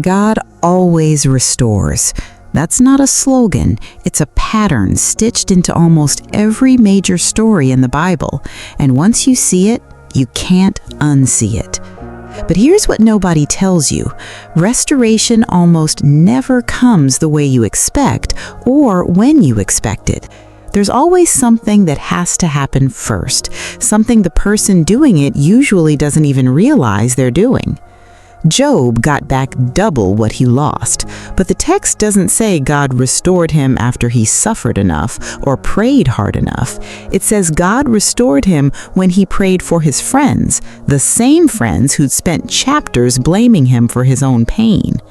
God always restores. That's not a slogan, it's a pattern stitched into almost every major story in the Bible. And once you see it, you can't unsee it. But here's what nobody tells you. Restoration almost never comes the way you expect or when you expect it. There's always something that has to happen first, something the person doing it usually doesn't even realize they're doing. Job got back double what he lost, but the text doesn't say God restored him after he suffered enough or prayed hard enough. It says God restored him when he prayed for his friends, the same friends who'd spent chapters blaming him for his own pain.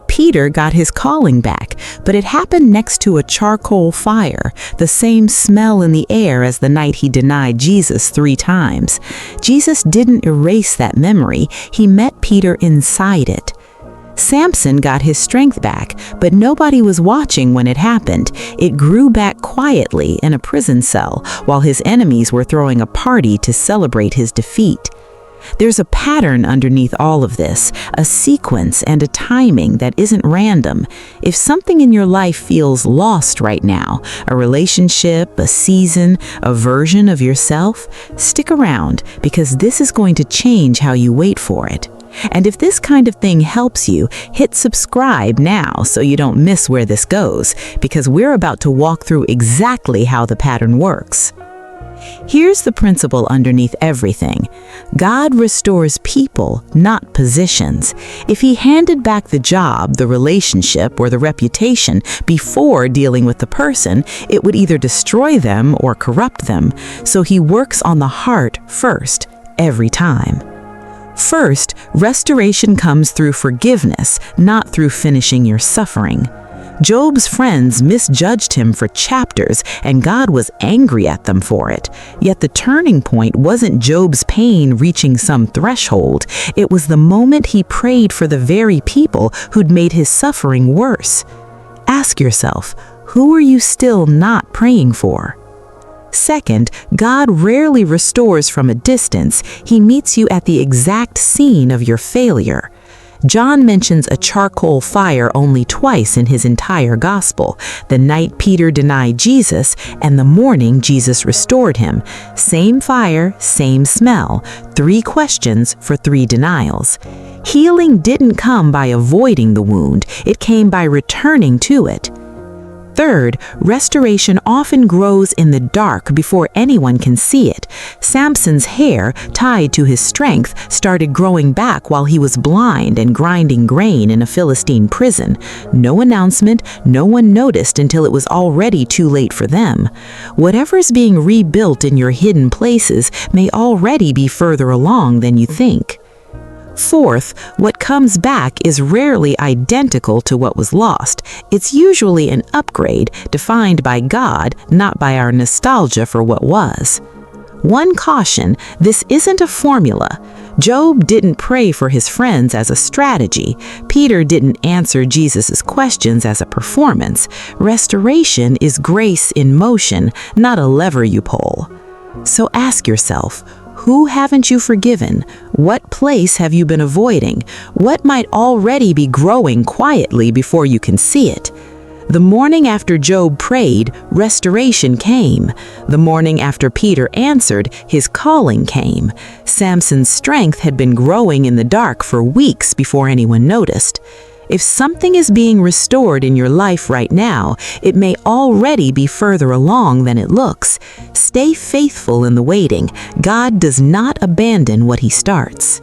Peter got his calling back, but it happened next to a charcoal fire, the same smell in the air as the night he denied Jesus 3 times. Jesus didn't erase that memory, he met Peter inside it. Samson got his strength back, but nobody was watching when it happened. It grew back quietly in a prison cell, while his enemies were throwing a party to celebrate his defeat. There's a pattern underneath all of this, a sequence and a timing that isn't random. If something in your life feels lost right now, a relationship, a season, a version of yourself, stick around because this is going to change how you wait for it. And if this kind of thing helps you, hit subscribe now so you don't miss where this goes, because we're about to walk through exactly how the pattern works. Here's the principle underneath everything. God restores people, not positions. If he handed back the job, the relationship, or the reputation before dealing with the person, it would either destroy them or corrupt them. So he works on the heart first, every time. First, restoration comes through forgiveness, not through finishing your suffering. Job's friends misjudged him for chapters, and God was angry at them for it. Yet the turning point wasn't Job's pain reaching some threshold. It was the moment he prayed for the very people who'd made his suffering worse. Ask yourself, who are you still not praying for? Second, God rarely restores from a distance. He meets you at the exact scene of your failure. John mentions a charcoal fire only twice in his entire gospel: the night Peter denied Jesus and the morning Jesus restored him. Same fire, same smell. 3 questions for 3 denials. Healing didn't come by avoiding the wound, it came by returning to it. Third, restoration often grows in the dark before anyone can see it. Samson's hair, tied to his strength, started growing back while he was blind and grinding grain in a Philistine prison. No announcement, no one noticed until it was already too late for them. Whatever's being rebuilt in your hidden places may already be further along than you think. Fourth, what comes back is rarely identical to what was lost. It's usually an upgrade defined by God, not by our nostalgia for what was. One caution, this isn't a formula. Job didn't pray for his friends as a strategy. Peter didn't answer Jesus' questions as a performance. Restoration is grace in motion, not a lever you pull. So ask yourself, who haven't you forgiven? What place have you been avoiding? What might already be growing quietly before you can see it? The morning after Job prayed, restoration came. The morning after Peter answered, his calling came. Samson's strength had been growing in the dark for weeks before anyone noticed. If something is being restored in your life right now, it may already be further along than it looks. Stay faithful in the waiting. God does not abandon what he starts.